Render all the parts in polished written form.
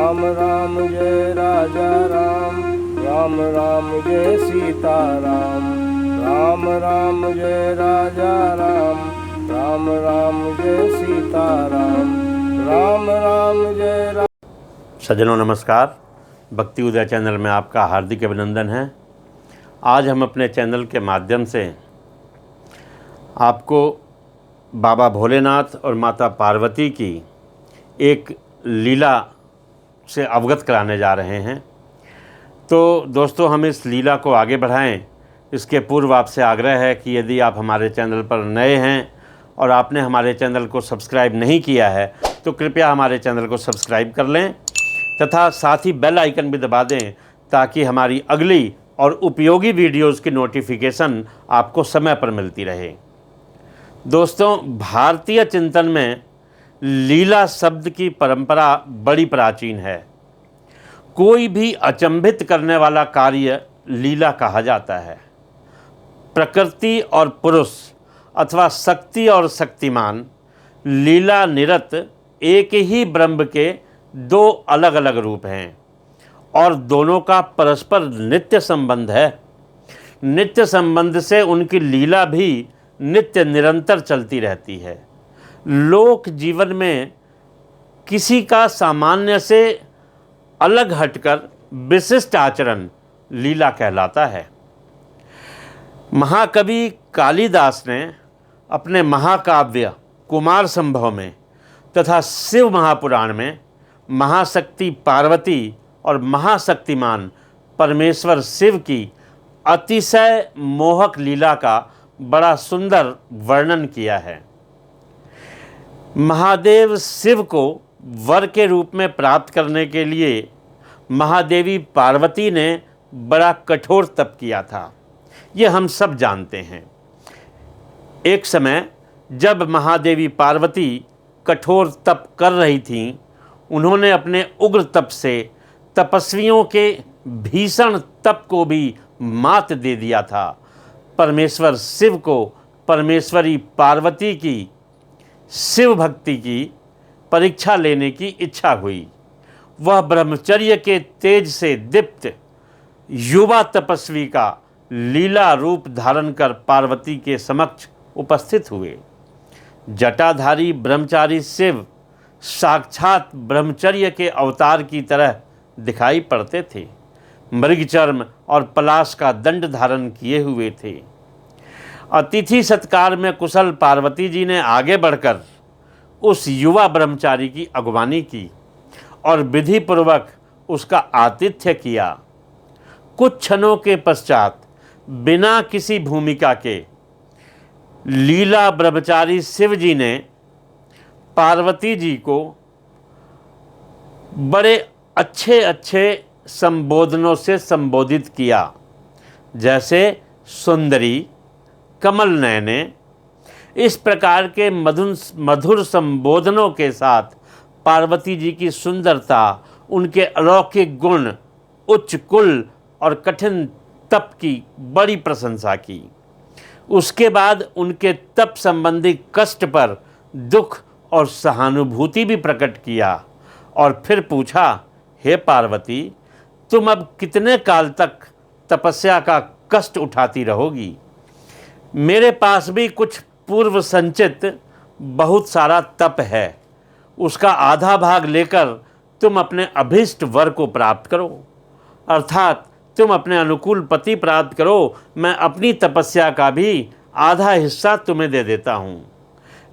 राम राम जय राजा राम, राम राम जय सीता राम, राम राम जय राजा राम, राम राम जय सीता राम, राम राम जय राम। सज्जनों नमस्कार, भक्ति उदय चैनल में आपका हार्दिक अभिनंदन है। आज हम अपने चैनल के माध्यम से आपको बाबा भोलेनाथ और माता पार्वती की एक लीला से अवगत कराने जा रहे हैं। तो दोस्तों, हम इस लीला को आगे बढ़ाएं, इसके पूर्व आपसे आग्रह है कि यदि आप हमारे चैनल पर नए हैं और आपने हमारे चैनल को सब्सक्राइब नहीं किया है तो कृपया हमारे चैनल को सब्सक्राइब कर लें तथा साथ ही बेल आइकन भी दबा दें ताकि हमारी अगली और उपयोगी वीडियोज़ की नोटिफिकेशन आपको समय पर मिलती रहे। दोस्तों, भारतीय चिंतन में लीला शब्द की परंपरा बड़ी प्राचीन है। कोई भी अचंभित करने वाला कार्य लीला कहा जाता है। प्रकृति और पुरुष अथवा शक्ति और शक्तिमान, लीला निरत एक ही ब्रह्म के दो अलग अलग रूप हैं और दोनों का परस्पर नित्य संबंध है। नित्य संबंध से उनकी लीला भी नित्य निरंतर चलती रहती है। लोक जीवन में किसी का सामान्य से अलग हटकर विशिष्ट आचरण लीला कहलाता है। महाकवि कालिदास ने अपने महाकाव्य कुमार संभव में तथा शिव महापुराण में महाशक्ति पार्वती और महाशक्तिमान परमेश्वर शिव की अतिशय मोहक लीला का बड़ा सुंदर वर्णन किया है। महादेव शिव को वर के रूप में प्राप्त करने के लिए महादेवी पार्वती ने बड़ा कठोर तप किया था, ये हम सब जानते हैं। एक समय जब महादेवी पार्वती कठोर तप कर रही थीं, उन्होंने अपने उग्र तप से तपस्वियों के भीषण तप को भी मात दे दिया था। परमेश्वर शिव को परमेश्वरी पार्वती की शिव भक्ति की परीक्षा लेने की इच्छा हुई। वह ब्रह्मचर्य के तेज से दीप्त युवा तपस्वी का लीला रूप धारण कर पार्वती के समक्ष उपस्थित हुए। जटाधारी ब्रह्मचारी शिव साक्षात ब्रह्मचर्य के अवतार की तरह दिखाई पड़ते थे। मृगचर्म और पलाश का दंड धारण किए हुए थे। अतिथि सत्कार में कुशल पार्वती जी ने आगे बढ़कर उस युवा ब्रह्मचारी की अगवानी की और विधि पूर्वक उसका आतिथ्य किया। कुछ क्षणों के पश्चात बिना किसी भूमिका के लीला ब्रह्मचारी शिव जी ने पार्वती जी को बड़े अच्छे अच्छे संबोधनों से संबोधित किया, जैसे सुंदरी, कमल नयने। इस प्रकार के मधुर संबोधनों के साथ पार्वती जी की सुंदरता, उनके अलौकिक गुण, उच्च कुल और कठिन तप की बड़ी प्रशंसा की। उसके बाद उनके तप संबंधी कष्ट पर दुख और सहानुभूति भी प्रकट किया और फिर पूछा, हे पार्वती, तुम अब कितने काल तक तपस्या का कष्ट उठाती रहोगी? मेरे पास भी कुछ पूर्व संचित बहुत सारा तप है, उसका आधा भाग लेकर तुम अपने अभीष्ट वर को प्राप्त करो, अर्थात तुम अपने अनुकूल पति प्राप्त करो। मैं अपनी तपस्या का भी आधा हिस्सा तुम्हें दे देता हूँ,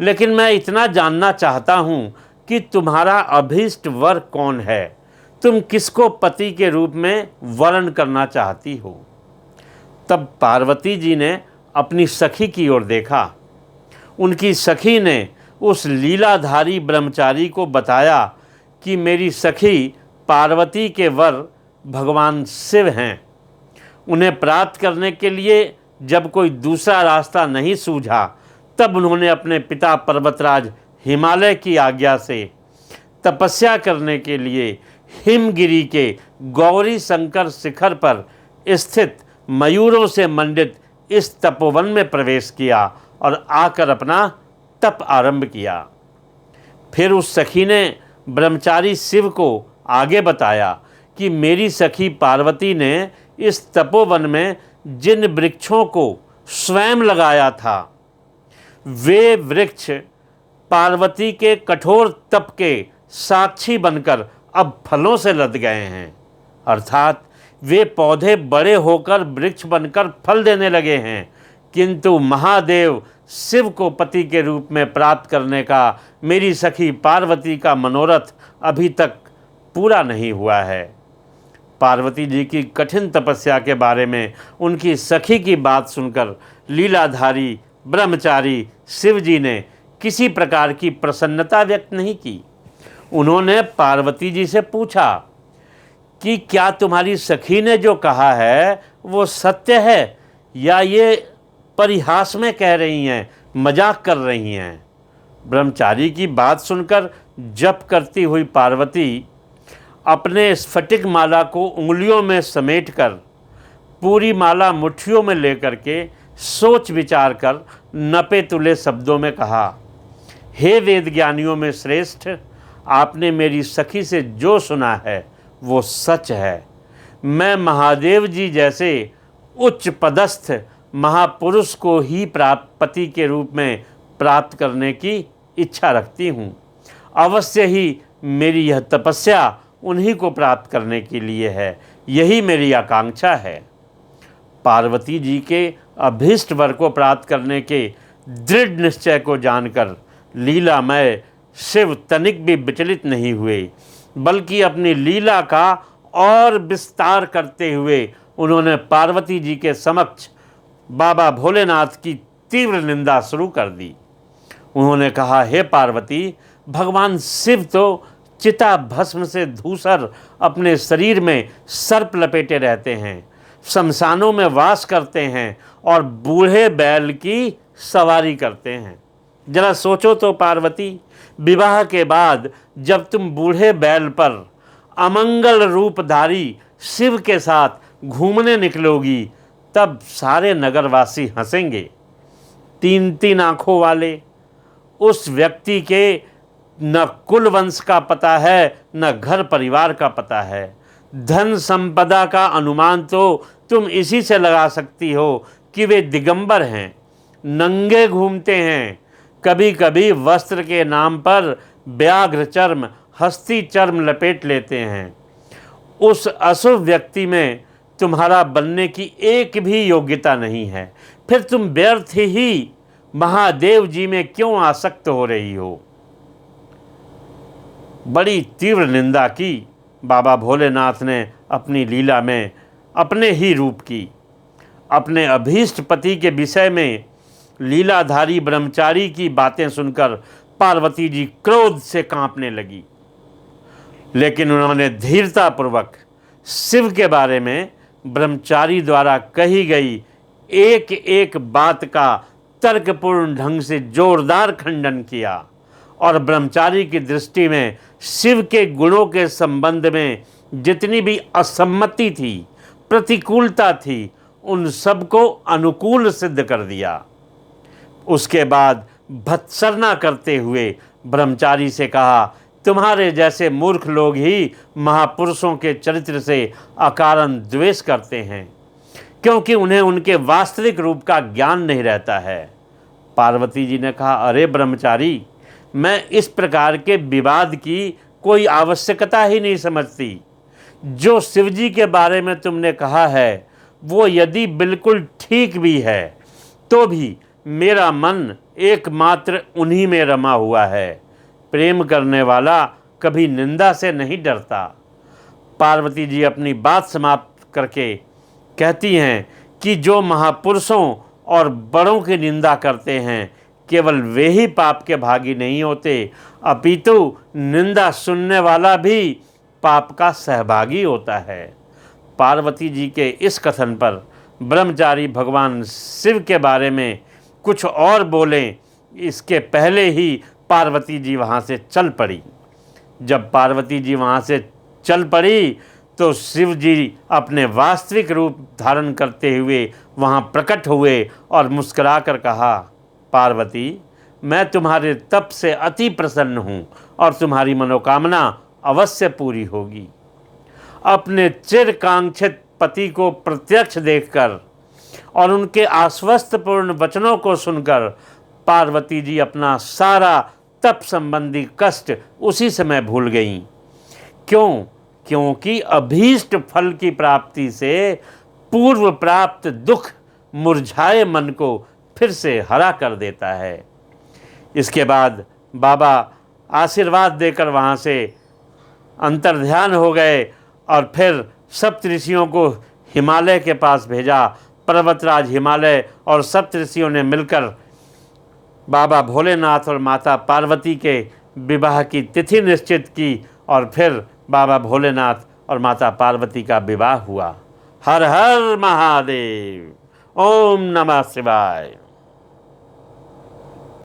लेकिन मैं इतना जानना चाहता हूँ कि तुम्हारा अभीष्ट वर कौन है? तुम किसको पति के रूप में वर्ण करना चाहती हो? तब पार्वती जी ने अपनी सखी की ओर देखा। उनकी सखी ने उस लीलाधारी ब्रह्मचारी को बताया कि मेरी सखी पार्वती के वर भगवान शिव हैं। उन्हें प्राप्त करने के लिए जब कोई दूसरा रास्ता नहीं सूझा, तब उन्होंने अपने पिता पर्वतराज हिमालय की आज्ञा से तपस्या करने के लिए हिमगिरी के गौरी शंकर शिखर पर स्थित मयूरों से मंडित इस तपोवन में प्रवेश किया और आकर अपना तप आरंभ किया। फिर उस सखी ने ब्रह्मचारी शिव को आगे बताया कि मेरी सखी पार्वती ने इस तपोवन में जिन वृक्षों को स्वयं लगाया था, वे वृक्ष पार्वती के कठोर तप के साक्षी बनकर अब फलों से लद गए हैं। अर्थात वे पौधे बड़े होकर वृक्ष बनकर फल देने लगे हैं, किंतु महादेव शिव को पति के रूप में प्राप्त करने का मेरी सखी पार्वती का मनोरथ अभी तक पूरा नहीं हुआ है। पार्वती जी की कठिन तपस्या के बारे में उनकी सखी की बात सुनकर लीलाधारी ब्रह्मचारी शिव जी ने किसी प्रकार की प्रसन्नता व्यक्त नहीं की। उन्होंने पार्वती जी से पूछा कि क्या तुम्हारी सखी ने जो कहा है वो सत्य है या ये परिहास में कह रही हैं, मजाक कर रही हैं। ब्रह्मचारी की बात सुनकर जप करती हुई पार्वती अपने स्फटिक माला को उंगलियों में समेटकर पूरी माला मुट्ठियों में लेकर के सोच विचार कर नपे तुले शब्दों में कहा, हे वेद ज्ञानियों में श्रेष्ठ, आपने मेरी सखी से जो सुना है वो सच है। मैं महादेव जी जैसे उच्च पदस्थ महापुरुष को ही पति के रूप में प्राप्त करने की इच्छा रखती हूँ। अवश्य ही मेरी यह तपस्या उन्हीं को प्राप्त करने के लिए है, यही मेरी आकांक्षा है। पार्वती जी के अभीष्ट वर को प्राप्त करने के दृढ़ निश्चय को जानकर लीलामय शिव तनिक भी विचलित नहीं हुए, बल्कि अपनी लीला का और विस्तार करते हुए उन्होंने पार्वती जी के समक्ष बाबा भोलेनाथ की तीव्र निंदा शुरू कर दी। उन्होंने कहा, हे पार्वती, भगवान शिव तो चिता भस्म से धूसर अपने शरीर में सर्प लपेटे रहते हैं, शमशानों में वास करते हैं और बूढ़े बैल की सवारी करते हैं। जरा सोचो तो पार्वती, विवाह के बाद जब तुम बूढ़े बैल पर अमंगल रूपधारी शिव के साथ घूमने निकलोगी, तब सारे नगरवासी हंसेंगे। 3-3 आँखों वाले उस व्यक्ति के न कुल वंश का पता है, न घर परिवार का पता है। धन संपदा का अनुमान तो तुम इसी से लगा सकती हो कि वे दिगंबर हैं, नंगे घूमते हैं, कभी कभी वस्त्र के नाम पर व्याघ्र चर्म, हस्ती चर्म लपेट लेते हैं। उस अशुभ व्यक्ति में तुम्हारा बनने की एक भी योग्यता नहीं है, फिर तुम व्यर्थ ही महादेव जी में क्यों आसक्त हो रही हो। बड़ी तीव्र निंदा की बाबा भोलेनाथ ने अपनी लीला में अपने ही रूप की। अपने अभीष्ट पति के विषय में लीलाधारी ब्रह्मचारी की बातें सुनकर पार्वती जी क्रोध से कांपने लगी, लेकिन उन्होंने धीरतापूर्वक शिव के बारे में ब्रह्मचारी द्वारा कही गई एक एक बात का तर्कपूर्ण ढंग से जोरदार खंडन किया और ब्रह्मचारी की दृष्टि में शिव के गुणों के संबंध में जितनी भी असम्मति थी, प्रतिकूलता थी, उन सब को अनुकूल सिद्ध कर दिया। उसके बाद भत्सरना करते हुए ब्रह्मचारी से कहा, तुम्हारे जैसे मूर्ख लोग ही महापुरुषों के चरित्र से अकारण द्वेष करते हैं, क्योंकि उन्हें उनके वास्तविक रूप का ज्ञान नहीं रहता है। पार्वती जी ने कहा, अरे ब्रह्मचारी, मैं इस प्रकार के विवाद की कोई आवश्यकता ही नहीं समझती। जो शिवजी के बारे में तुमने कहा है वो यदि बिल्कुल ठीक भी है तो भी मेरा मन एकमात्र उन्हीं में रमा हुआ है। प्रेम करने वाला कभी निंदा से नहीं डरता। पार्वती जी अपनी बात समाप्त करके कहती हैं कि जो महापुरुषों और बड़ों की निंदा करते हैं केवल वे ही पाप के भागी नहीं होते, अपितु निंदा सुनने वाला भी पाप का सहभागी होता है। पार्वती जी के इस कथन पर ब्रह्मचारी भगवान शिव के बारे में कुछ और बोलें इसके पहले ही पार्वती जी वहाँ से चल पड़ी। जब पार्वती जी वहाँ से चल पड़ी तो शिव जी अपने वास्तविक रूप धारण करते हुए वहाँ प्रकट हुए और मुस्कुरा कर कहा, पार्वती, मैं तुम्हारे तप से अति प्रसन्न हूँ और तुम्हारी मनोकामना अवश्य पूरी होगी। अपने चिरकांक्षित पति को प्रत्यक्ष देखकर और उनके आश्वस्तपूर्ण वचनों को सुनकर पार्वती जी अपना सारा तप संबंधी कष्ट उसी समय भूल गईं। क्यों? क्योंकि अभीष्ट फल की प्राप्ति से पूर्व प्राप्त दुख मुरझाए मन को फिर से हरा कर देता है। इसके बाद बाबा आशीर्वाद देकर वहाँ से अंतर्ध्यान हो गए और फिर सप्तऋषियों को हिमालय के पास भेजा। पर्वतराज हिमालय और सप्तऋषियों ने मिलकर बाबा भोलेनाथ और माता पार्वती के विवाह की तिथि निश्चित की और फिर बाबा भोलेनाथ और माता पार्वती का विवाह हुआ। हर हर महादेव। ओम नमः शिवाय।